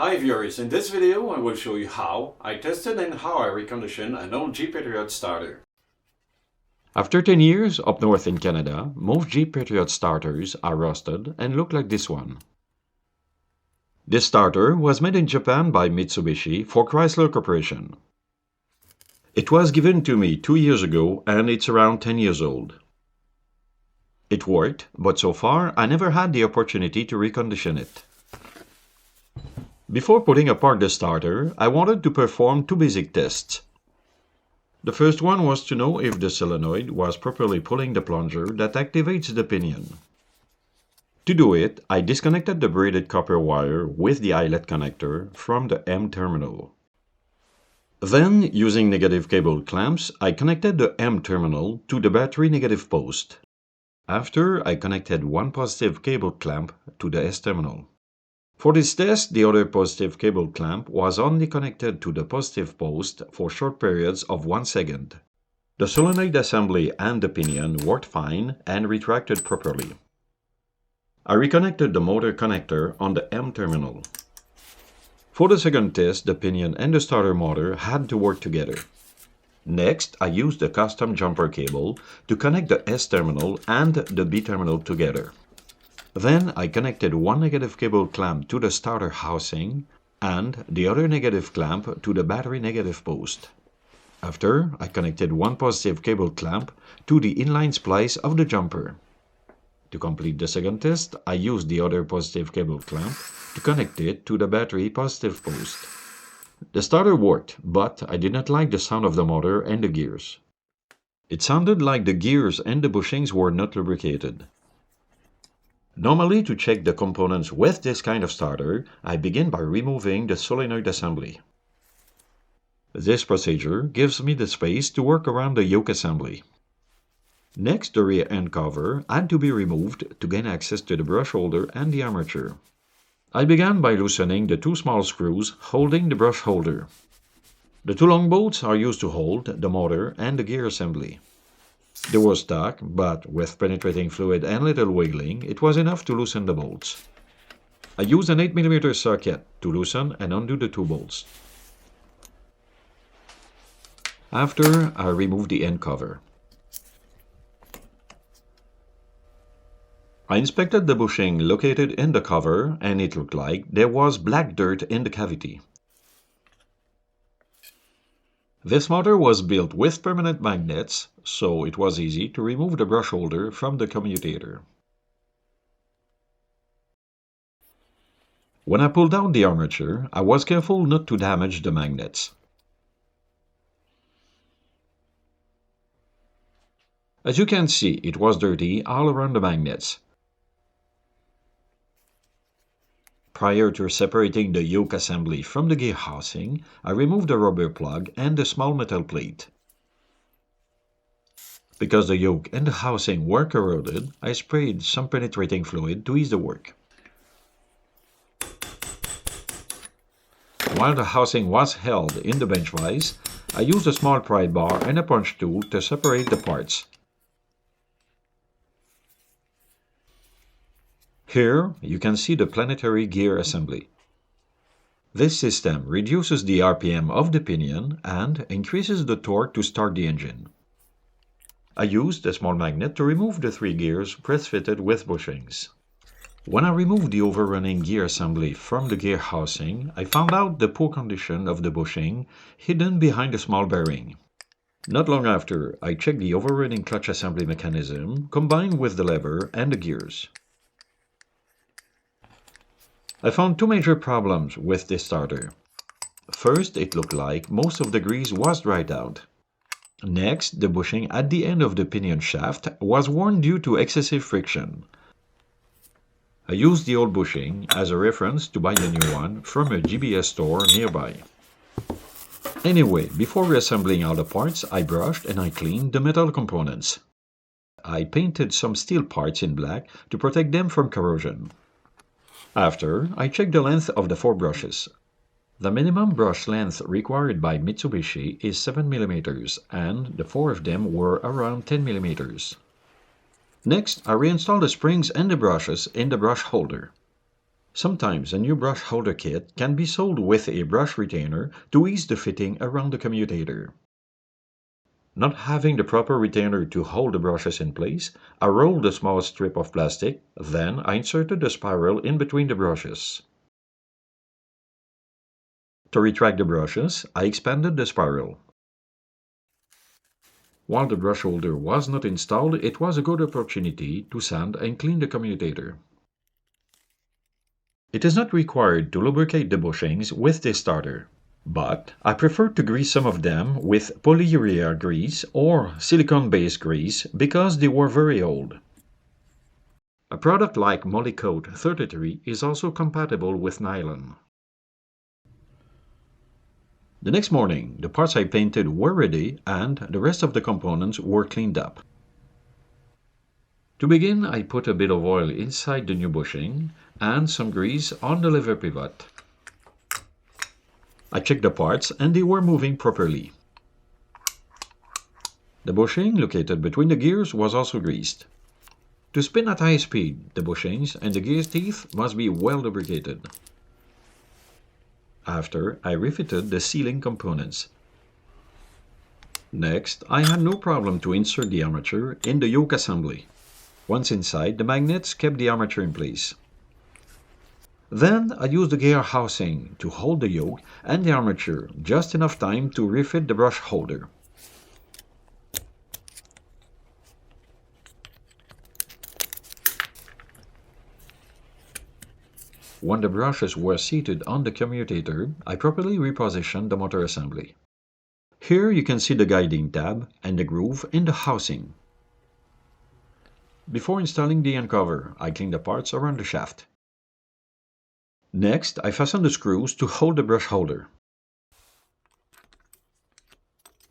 Hi viewers, in this video I will show you how I tested and how I reconditioned an old Jeep Patriot starter. After 10 years up north in Canada, most Jeep Patriot starters are rusted and look like this one. This starter was made in Japan by Mitsubishi for Chrysler Corporation. It was given to me 2 years ago and it's around 10 years old. It worked, but so far I never had the opportunity to recondition it. Before putting apart the starter, I wanted to perform two basic tests. The first one was to know if the solenoid was properly pulling the plunger that activates the pinion. To do it, I disconnected the braided copper wire with the eyelet connector from the M terminal. Then, using negative cable clamps, I connected the M terminal to the battery negative post. After, I connected one positive cable clamp to the S terminal. For this test, the other positive cable clamp was only connected to the positive post for short periods of 1 second. The solenoid assembly and the pinion worked fine and retracted properly. I reconnected the motor connector on the M terminal. For the second test, the pinion and the starter motor had to work together. Next, I used a custom jumper cable to connect the S terminal and the B terminal together. Then I connected one negative cable clamp to the starter housing and the other negative clamp to the battery negative post. After, I connected one positive cable clamp to the inline splice of the jumper. To complete the second test, I used the other positive cable clamp to connect it to the battery positive post. The starter worked, but I did not like the sound of the motor and the gears. It sounded like the gears and the bushings were not lubricated. Normally, to check the components with this kind of starter, I begin by removing the solenoid assembly. This procedure gives me the space to work around the yoke assembly. Next, the rear end cover had to be removed to gain access to the brush holder and the armature. I began by loosening the two small screws holding the brush holder. The two long bolts are used to hold the motor and the gear assembly. They were stuck, but with penetrating fluid and little wiggling, it was enough to loosen the bolts. I used an 8mm socket to loosen and undo the two bolts. After, I removed the end cover. I inspected the bushing located in the cover, and it looked like there was black dirt in the cavity. This motor was built with permanent magnets, so it was easy to remove the brush holder from the commutator. When I pulled out the armature, I was careful not to damage the magnets. As you can see, it was dirty all around the magnets. Prior to separating the yoke assembly from the gear housing, I removed the rubber plug and the small metal plate. Because the yoke and the housing were corroded, I sprayed some penetrating fluid to ease the work. While the housing was held in the bench vise, I used a small pry bar and a punch tool to separate the parts. Here, you can see the planetary gear assembly. This system reduces the RPM of the pinion and increases the torque to start the engine. I used a small magnet to remove the 3 gears press-fitted with bushings. When I removed the overrunning gear assembly from the gear housing, I found out the poor condition of the bushing hidden behind a small bearing. Not long after, I checked the overrunning clutch assembly mechanism combined with the lever and the gears. I found two major problems with this starter. First, it looked like most of the grease was dried out. Next, the bushing at the end of the pinion shaft was worn due to excessive friction. I used the old bushing as a reference to buy a new one from a GBS store nearby. Anyway, before reassembling all the parts, I brushed and I cleaned the metal components. I painted some steel parts in black to protect them from corrosion. After, I checked the length of the 4 brushes. The minimum brush length required by Mitsubishi is 7mm, and the 4 of them were around 10mm. Next, I reinstalled the springs and the brushes in the brush holder. Sometimes a new brush holder kit can be sold with a brush retainer to ease the fitting around the commutator. Not having the proper retainer to hold the brushes in place, I rolled a small strip of plastic, then I inserted the spiral in between the brushes. To retract the brushes, I expanded the spiral. While the brush holder was not installed, it was a good opportunity to sand and clean the commutator. It is not required to lubricate the bushings with this starter, but I prefer to grease some of them with polyurea grease or silicone-based grease because they were very old. A product like Molykote 33 is also compatible with nylon. The next morning, the parts I painted were ready and the rest of the components were cleaned up. To begin, I put a bit of oil inside the new bushing and some grease on the lever pivot. I checked the parts and they were moving properly. The bushing located between the gears was also greased. To spin at high speed, the bushings and the gear teeth must be well lubricated. After, I refitted the sealing components. Next, I had no problem to insert the armature in the yoke assembly. Once inside, the magnets kept the armature in place. Then I used the gear housing to hold the yoke and the armature just enough time to refit the brush holder. When the brushes were seated on the commutator, I properly repositioned the motor assembly. Here you can see the guiding tab and the groove in the housing. Before installing the end cover, I cleaned the parts around the shaft. Next, I fastened the screws to hold the brush holder.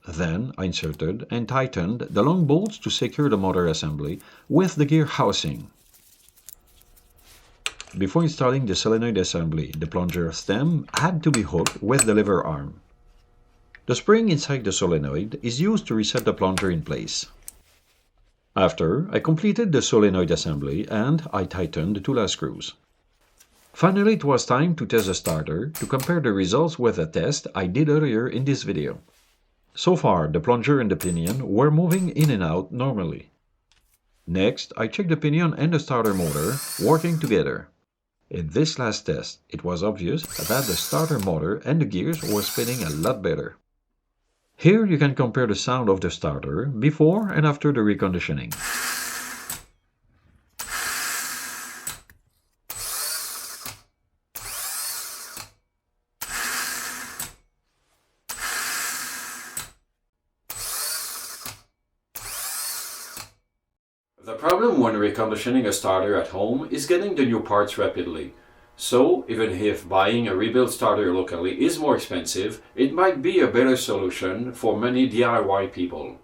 Then I inserted and tightened the long bolts to secure the motor assembly with the gear housing. Before installing the solenoid assembly, the plunger stem had to be hooked with the lever arm. The spring inside the solenoid is used to reset the plunger in place. After, I completed the solenoid assembly and I tightened the two last screws. Finally, it was time to test the starter to compare the results with a test I did earlier in this video. So far, the plunger and the pinion were moving in and out normally. Next, I checked the pinion and the starter motor working together. In this last test, it was obvious that the starter motor and the gears were spinning a lot better. Here you can compare the sound of the starter before and after the reconditioning. The problem when reconditioning a starter at home is getting the new parts rapidly. So, even if buying a rebuilt starter locally is more expensive, it might be a better solution for many DIY people.